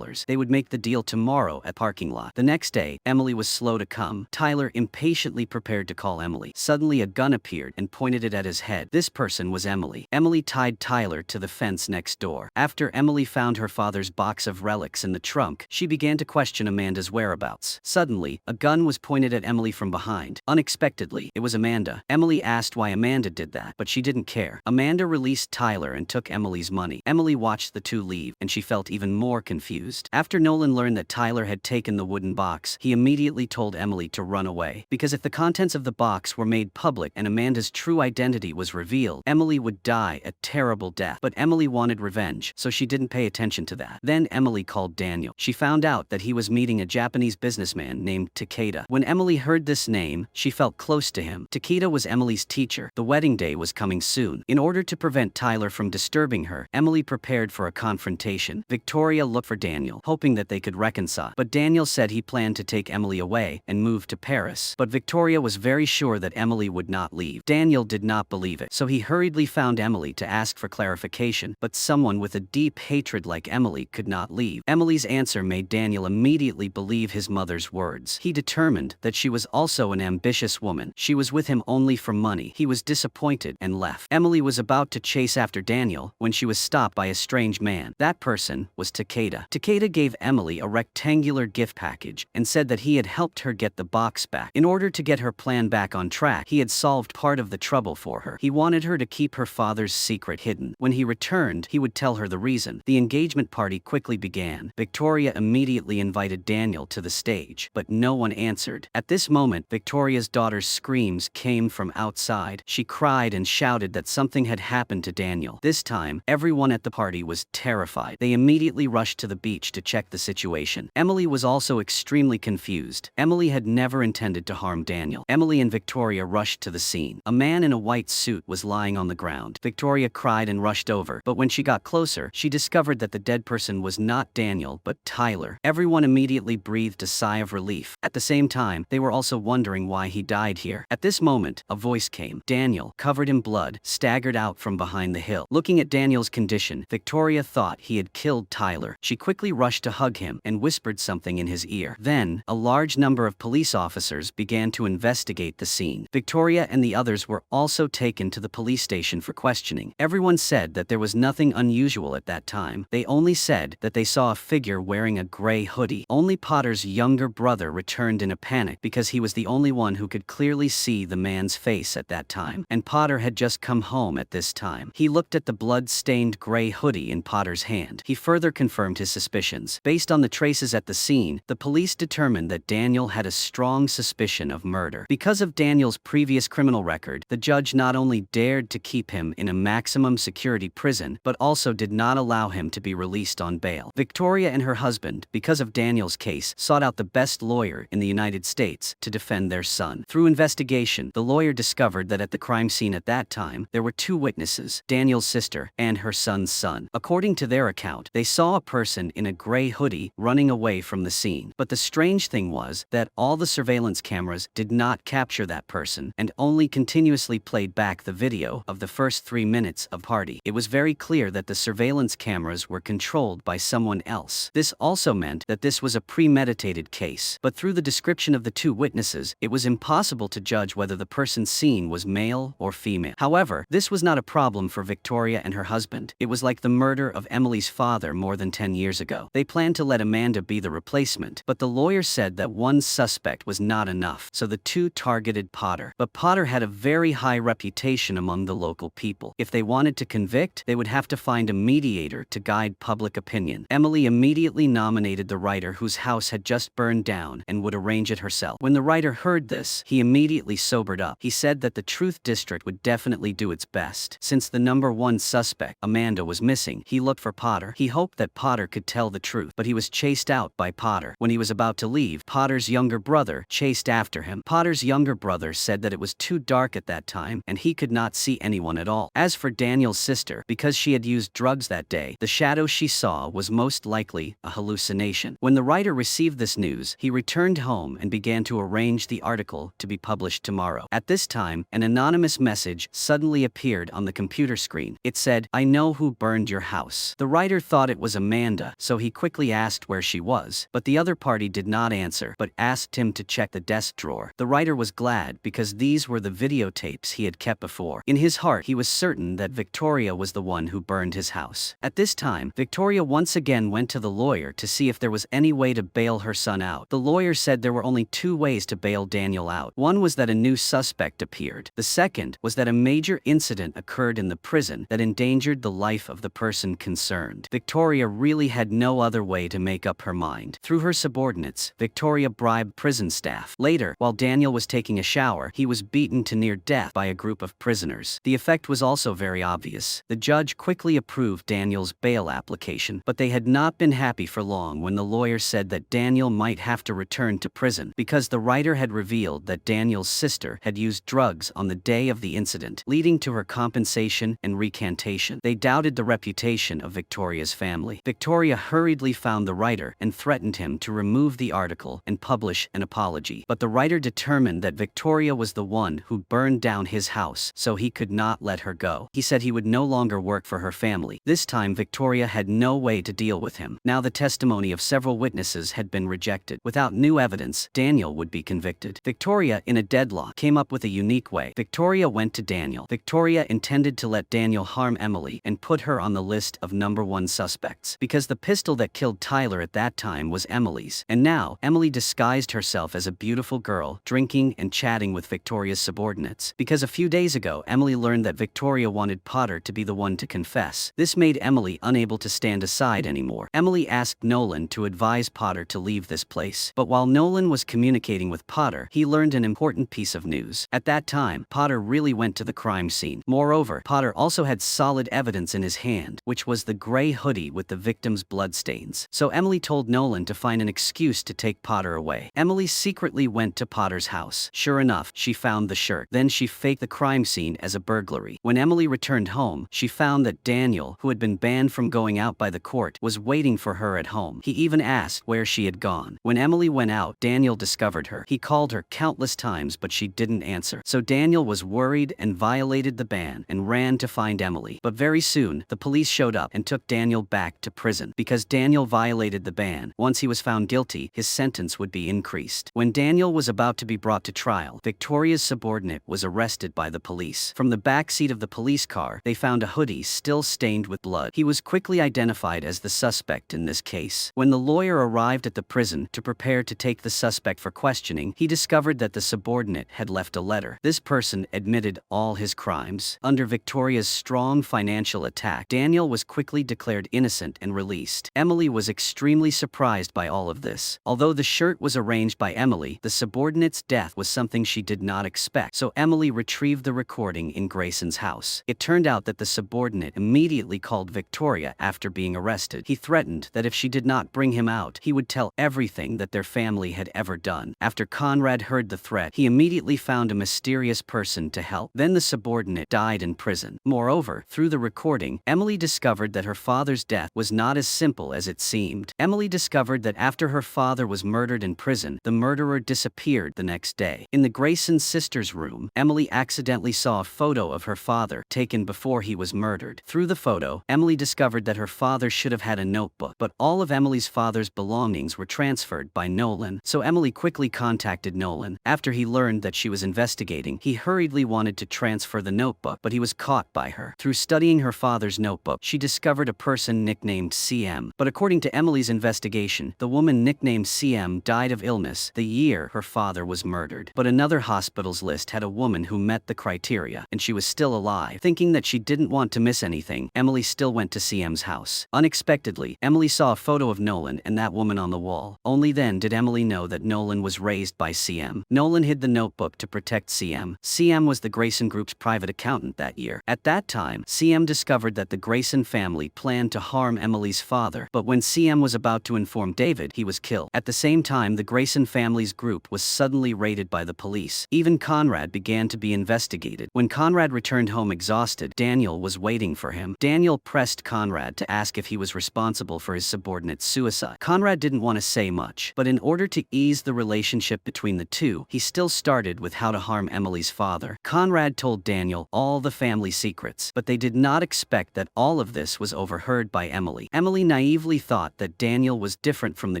They would make the deal tomorrow at parking lot. The next day, Emily was slow to come. Tyler impatiently prepared to call Emily. Suddenly, a gun appeared and pointed it at his head. This person was Emily. Emily tied Tyler to the fence next door. After Emily found her father's box of relics in the trunk, she began to question Amanda's whereabouts. Suddenly, a gun was pointed at Emily from behind. Unexpectedly, it was Amanda. Emily asked why Amanda did that, but she didn't care. Amanda released Tyler and took Emily's money. Emily watched the two leave, and she felt even more confused. After Nolan learned that Tyler had taken the wooden box, he immediately told Emily to run away. Because if the contents of the box were made public and Amanda's true identity was revealed, Emily would die a terrible death. But Emily wanted revenge, so she didn't pay attention to that. Then Emily called Daniel. She found out that he was meeting a Japanese businessman named Takeda. When Emily heard this name, she felt close to him. Takeda was Emily's teacher. The wedding day was coming soon. In order to prevent Tyler from disturbing her, Emily prepared for a confrontation. Victoria looked for Daniel, hoping that they could reconcile. But Daniel said he planned to take Emily away and move to Paris. But Victoria was very sure that Emily would not leave. Daniel did not believe it, so he hurriedly found Emily to ask for clarification. But someone with a deep hatred like Emily could not leave. Emily's answer made Daniel immediately believe believe his mother's words. He determined that she was also an ambitious woman. She was with him only for money. He was disappointed and left. Emily was about to chase after Daniel when she was stopped by a strange man. That person was Takeda. Takeda gave Emily a rectangular gift package and said that he had helped her get the box back. In order to get her plan back on track, he had solved part of the trouble for her. He wanted her to keep her father's secret hidden. When he returned, he would tell her the reason. The engagement party quickly began. Victoria immediately invited Daniel to the stage, but no one answered. At this moment, Victoria's daughter's screams came from outside. She cried and shouted that something had happened to Daniel. This time, everyone at the party was terrified. They immediately rushed to the beach to check the situation. Emily was also extremely confused. Emily had never intended to harm Daniel. Emily and Victoria rushed to the scene. A man in a white suit was lying on the ground. Victoria cried and rushed over, but when she got closer, she discovered that the dead person was not Daniel, but Tyler. Everyone immediately breathed a sigh of relief. At the same time, they were also wondering why he died here. At this moment, a voice came. Daniel, covered in blood, staggered out from behind the hill. Looking at Daniel's condition, Victoria thought he had killed Tyler. She quickly rushed to hug him and whispered something in his ear. Then, a large number of police officers began to investigate the scene. Victoria and the others were also taken to the police station for questioning. Everyone said that there was nothing unusual at that time. They only said that they saw a figure wearing a gray hoodie. Only Potter's younger brother returned in a panic because he was the only one who could clearly see the man's face at that time, and Potter had just come home at this time. He looked at the blood-stained gray hoodie in Potter's hand. He further confirmed his suspicions. Based on the traces at the scene, the police determined that Daniel had a strong suspicion of murder. Because of Daniel's previous criminal record, the judge not only dared to keep him in a maximum security prison, but also did not allow him to be released on bail. Victoria and her husband, because of Daniel's case, sought out the best lawyer in the United States to defend their son. Through investigation, the lawyer discovered that at the crime scene at that time, there were two witnesses, Daniel's sister and her son's son. According to their account, they saw a person in a gray hoodie running away from the scene. But the strange thing was that all the surveillance cameras did not capture that person and only continuously played back the video of the first 3 minutes of party. It was very clear that the surveillance cameras were controlled by someone else. This also meant that this was a premeditated case. But through the description of the two witnesses, it was impossible to judge whether the person seen was male or female. However, this was not a problem for Victoria and her husband. It was like the murder of Emily's father more than 10 years ago. They planned to let Amanda be the replacement, but the lawyer said that one suspect was not enough, so the two targeted Potter. But Potter had a very high reputation among the local people. If they wanted to convict, they would have to find a mediator to guide public opinion. Emily immediately nominated the writer whose house had just burned down and would arrange it herself. When the writer heard this, he immediately sobered up. He said that the Truth District would definitely do its best. Since the number one suspect, Amanda, was missing, he looked for Potter. He hoped that Potter could tell the truth, but he was chased out by Potter. When he was about to leave, Potter's younger brother chased after him. Potter's younger brother said that it was too dark at that time and he could not see anyone at all. As for Daniel's sister, because she had used drugs that day, the shadow she saw was most likely a hallucination. When the writer received this news, he returned home and began to arrange the article to be published tomorrow. At this time, an anonymous message suddenly appeared on the computer screen. It said, "I know who burned your house." The writer thought it was Amanda, so he quickly asked where she was, but the other party did not answer, but asked him to check the desk drawer. The writer was glad because these were the videotapes he had kept before. In his heart, he was certain that Victoria was the one who burned his house. At this time, Victoria once again went to the lawyer to see if there was any way to bail her son out. The lawyer said there were only two ways to bail Daniel out. One was that a new suspect appeared. The second was that a major incident occurred in the prison that endangered the life of the person concerned. Victoria really had no other way to make up her mind. Through her subordinates, Victoria bribed prison staff. Later, while Daniel was taking a shower, he was beaten to near death by a group of prisoners. The effect was also very obvious. The judge quickly approved Daniel's bail application, but they had not been happy for long when the lawyer said that Daniel might have to return to prison because the writer had revealed that Daniel's sister had used drugs on the day of the incident, leading to her compensation and recantation. They doubted the reputation of Victoria's family. Victoria hurriedly found the writer and threatened him to remove the article and publish an apology. But the writer determined that Victoria was the one who burned down his house, so he could not let her go. He said he would no longer work for her family. This time, Victoria had no way to deal with him. Now the testimony of several witnesses had been rejected. Without new evidence, Daniel would be convicted. Victoria, in a deadlock, came up with a unique way. Victoria went to Daniel. Victoria intended to let Daniel harm Emily and put her on the list of #1 suspects, because the pistol that killed Tyler at that time was Emily's. And now, Emily disguised herself as a beautiful girl, drinking and chatting with Victoria's subordinates. Because a few days ago, Emily learned that Victoria wanted Potter to be the one to confess. This made Emily unable to stand aside anymore. Emily asked Nolan to advise Potter to leave this place. But while Nolan was communicating with Potter, he learned an important piece of news. At that time, Potter really went to the crime scene. Moreover, Potter also had solid evidence in his hand, which was the gray hoodie with the victim's bloodstains. So Emily told Nolan to find an excuse to take Potter away. Emily secretly went to Potter's house. Sure enough, she found the shirt. Then she faked the crime scene as a burglary. When Emily returned home, she found that Daniel, who had been banned from going out by the court, was waiting for her at home. He even asked where she had gone. When Emily went out, Daniel discovered her. He called her countless times, but she didn't answer. So Daniel was worried and violated the ban and ran to find Emily. But very soon, the police showed up and took Daniel back to prison. Because Daniel violated the ban, once he was found guilty, his sentence would be increased. When Daniel was about to be brought to trial, Victoria's subordinate was arrested by the police. From the back seat of the police car, they found a hoodie still stained with blood. He was quickly identified as the suspect in this case. When the lawyer arrived at the prison to prepare to take the suspect for questioning, he discovered that the subordinate had left a letter. This person admitted all his crimes. Under Victoria's strong financial attack, Daniel was quickly declared innocent and released. Emily was extremely surprised by all of this. Although the shirt was arranged by Emily, the subordinate's death was something she did not expect. So Emily retrieved the recording in Grayson's house. It turned out that the subordinate immediately called Victoria after being arrested. He threatened that if she did not bring him out, he would tell everything that their family had ever done. After Conrad heard the threat, he immediately found a mysterious person to help. Then the subordinate died in prison. Moreover, through the recording, Emily discovered that her father's death was not as simple as it seemed. Emily discovered that after her father was murdered in prison, the murderer disappeared the next day. In the Grayson sisters' room, Emily accidentally saw a photo of her father taken before he was murdered. Through the photo, Emily discovered that her father should have had a notebook, but all of Emily's father's belongings were transferred by Nolan. So Emily quickly contacted Nolan. After he learned that she was investigating, he hurriedly wanted to transfer the notebook, but he was caught by her. Through studying her father's notebook, she discovered a person nicknamed CM. But according to Emily's investigation, the woman nicknamed CM died of illness the year her father was murdered. But another hospital's list had a woman who met the criteria, and she was still alive. Thinking that she didn't want to miss anything, Emily still went to CM's house. Unexpectedly, Emily saw a photo of Nolan and that woman on the wall. Only then did Emily know that Nolan was raised by CM. Nolan hid the notebook to protect CM. CM was the Grayson Group's private accountant that year. At that time, CM discovered that the Grayson family planned to harm Emily's father, but when CM was about to inform David, he was killed. At the same time, the Grayson family's group was suddenly raided by the police. Even Conrad began to be investigated. When Conrad returned home exhausted, Daniel was waiting for him. Daniel pressed Conrad to ask if he was responsible for his subordinate's suicide. Conrad didn't want to say much, but in order to ease the relationship between the two, he still started with how to harm Emily's father. Conrad told Daniel all the family secrets, but they did not expect that all of this was overheard by Emily. Emily naively thought that Daniel was different from the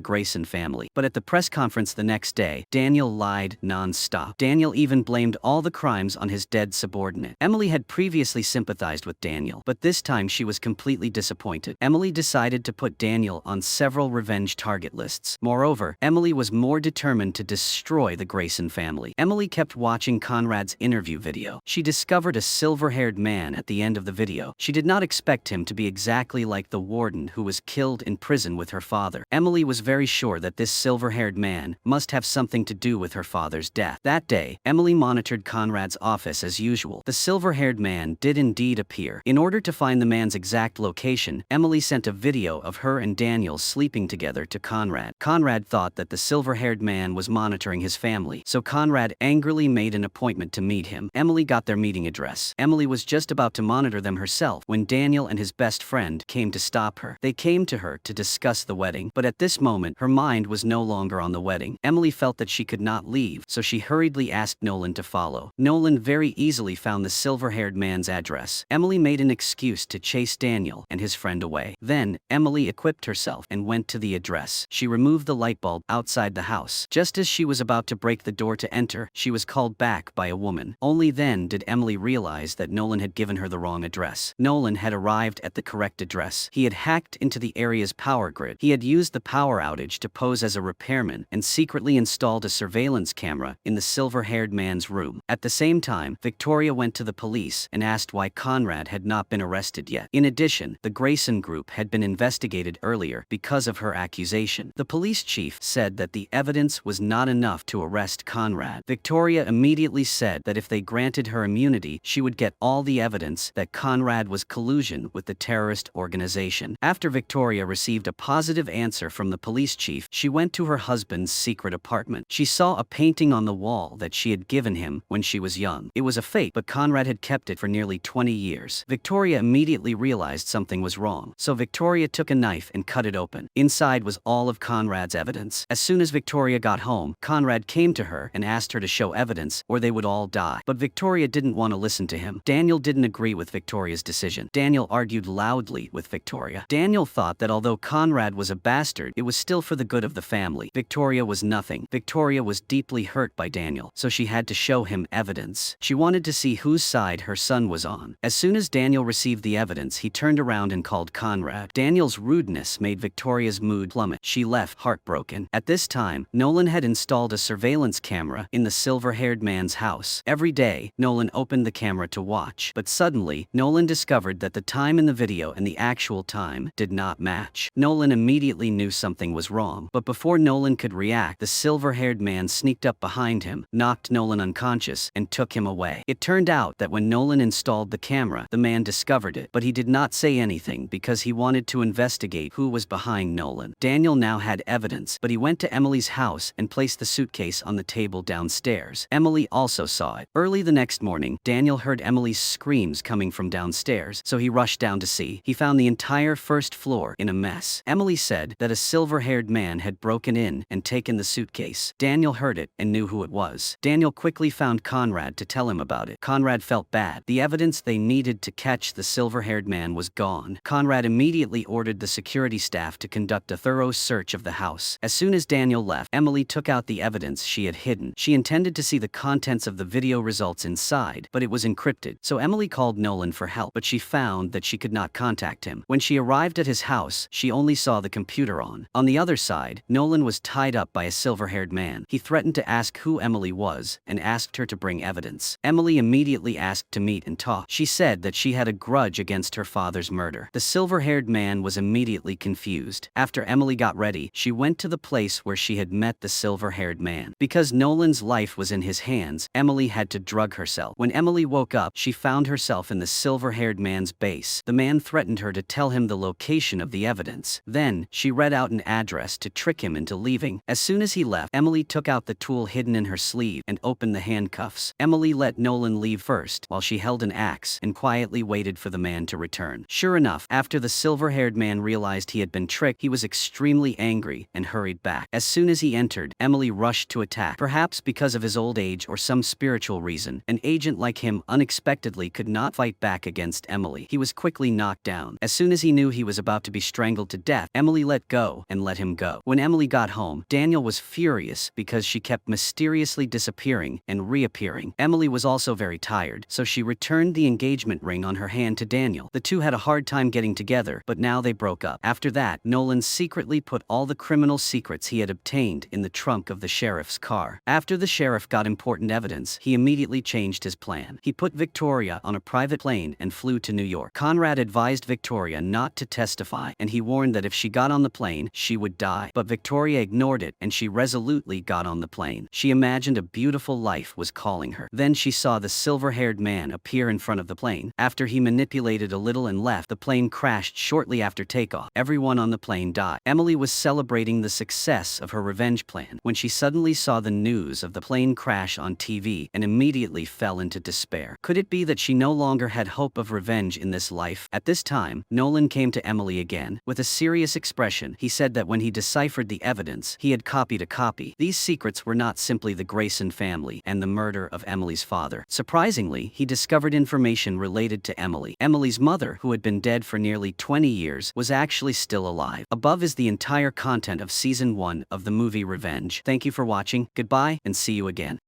Grayson family, but at the press conference the next day, Daniel lied non-stop. Daniel even blamed all the crimes on his dead subordinate. Emily had previously sympathized with Daniel, but this time she was completely disappointed. Emily decided to put Daniel on several revenge target lists. Moreover, Emily was more determined to destroy the Grayson family. Emily kept watching Conrad's interview video. She discovered a silver-haired man at the end of the video. She did not expect him to be exactly like the warden who was killed in prison with her father. Emily was very sure that this silver-haired man must have something to do with her father's death. That day, Emily monitored Conrad's office as usual. The silver-haired man did indeed appear. In order to find the man's exact location, Emily sent a video of her and Daniel sleeping together to Conrad. Conrad thought that the silver-haired man was monitoring his family, so Conrad angrily made an appointment to meet him. Emily got their meeting address. Emily was just about to monitor them herself when Daniel and his best friend came to stop her. They came to her to discuss the wedding, but at this moment, her mind was no longer on the wedding. Emily felt that she could not leave, so she hurriedly asked Nolan to follow. Nolan very easily found the silver-haired man's address. Emily made an excuse to chase Daniel and his friend away. Then, Emily equipped herself and went to the address. house. She removed the light bulb outside the house. Just as she was about to break the door to enter, she was called back by a woman. Only then did Emily realize that Nolan had given her the wrong address. Nolan had arrived at the correct address. He had hacked into the area's power grid. He had used the power outage to pose as a repairman and secretly installed a surveillance camera in the silver-haired man's room. At the same time, Victoria went to the police and asked why Conrad had not been arrested yet. In addition, the Grayson group had been investigated earlier because of her accusation. The police chief said that the evidence was not enough to arrest Conrad. Victoria immediately said that if they granted her immunity, she would get all the evidence that Conrad was collusion with the terrorist organization. After Victoria received a positive answer from the police chief, she went to her husband's secret apartment. She saw a painting on the wall that she had given him when she was young. It was a fake, but Conrad had kept it for nearly 20 years. Victoria immediately realized something was wrong, so Victoria took a knife and cut it open. Inside was all of Conrad's evidence. As soon as Victoria got home, Conrad came to her and asked her to show evidence or they would all die. But Victoria didn't want to listen to him. Daniel didn't agree with Victoria's decision. Daniel argued loudly with Victoria. Daniel thought that although Conrad was a bastard, it was still for the good of the family. Victoria was nothing. Victoria was deeply hurt by Daniel, so she had to show him evidence. She wanted to see whose side her son was on. As soon as Daniel received the evidence, he turned around and called Conrad. Daniel's rudeness made Victoria's mood plummet. She left heartbroken. At this time, Nolan had installed a surveillance camera in the silver-haired man's house. Every day, Nolan opened the camera to watch, but suddenly, Nolan discovered that the time in the video and the actual time did not match. Nolan immediately knew something was wrong, but before Nolan could react, the silver-haired man sneaked up behind him, knocked Nolan unconscious, and took him away. It turned out that when Nolan installed the camera, the man discovered it, but he did not say anything because he wanted to investigate who was behind Nolan. Daniel now had evidence, but he went to Emily's house and placed the suitcase on the table downstairs. Emily also saw it. Early the next morning, Daniel heard Emily's screams coming from downstairs, so he rushed down to see. He found the entire first floor in a mess. Emily said that a silver-haired man had broken in and taken the suitcase. Daniel heard it and knew who it was. Daniel quickly found Conrad to tell him about it. Conrad felt bad. The evidence they needed to catch the silver-haired man was gone. Conrad immediately ordered the security staff to conduct a thorough search of the house. As soon as Daniel left, Emily took out the evidence she had hidden. She intended to see the contents of the video results inside, but it was encrypted, so Emily called Nolan for help, but she found that she could not contact him. When she arrived at his house, she only saw the computer on. On the other side, Nolan was tied up by a silver-haired man. He threatened to ask who Emily was and asked her to bring evidence. Emily immediately asked to meet and talk. She said that she had a grudge against her father's murder. The silver-haired man was immediately confused. After Emily got ready, she went to the place where she had met the silver-haired man. Because Nolan's life was in his hands, Emily had to drug herself. When Emily woke up, she found herself in the silver-haired man's base. The man threatened her to tell him the location of the evidence. Then, she read out an address to trick him into leaving. As soon as he left, Emily took out the tool hidden in her sleeve and opened the handcuffs. Emily let Nolan leave first, while she held an axe and quietly waited for the man to return. Sure enough, after the silver-haired man realized he had been tricked, he was extremely angry and hurried back. As soon as he entered, Emily rushed to attack. Perhaps because of his old age or some spiritual reason, an agent like him unexpectedly could not fight back against Emily. He was quickly knocked down. As soon as he knew he was about to be strangled to death, Emily let go and let him go. When Emily got home, Daniel was furious because she kept mysteriously disappearing and reappearing. Emily was also very tired, so she returned the engagement ring on her hand to Daniel. The two had a hard time getting together, but now they broke up. After that, Nolan secretly put all the criminal secrets he had obtained in the trunk of the sheriff's car. After the sheriff got important evidence, he immediately changed his plan. He put Victoria on a private plane and flew to New York. Conrad advised Victoria not to testify, and he warned that if she got on the plane, she would die. But Victoria ignored it, and she resolutely got on the plane. She imagined a beautiful life was calling her. Then she saw the silver-haired man appear in front of the plane. After he manipulated a little and left, the plane crashed shortly after takeoff. Everyone on the plane died. Emily was celebrating the success of her revenge plan when she suddenly saw the news of the plane crash on TV and immediately fell into despair. Could it be that she no longer had hope of revenge in this life? At this time, Nolan came to Emily again. With a serious expression, he said that when he deciphered the evidence, he had copied a copy. These secrets were not simply the Grayson family and the murder of Emily's father. Surprisingly, he discovered information related to Emily. Emily's mother, who had been dead for nearly 20 years, was actually still alive. Above is the entire entire content of Season 1 of the movie Revenge. Thank you for watching, goodbye, and see you again.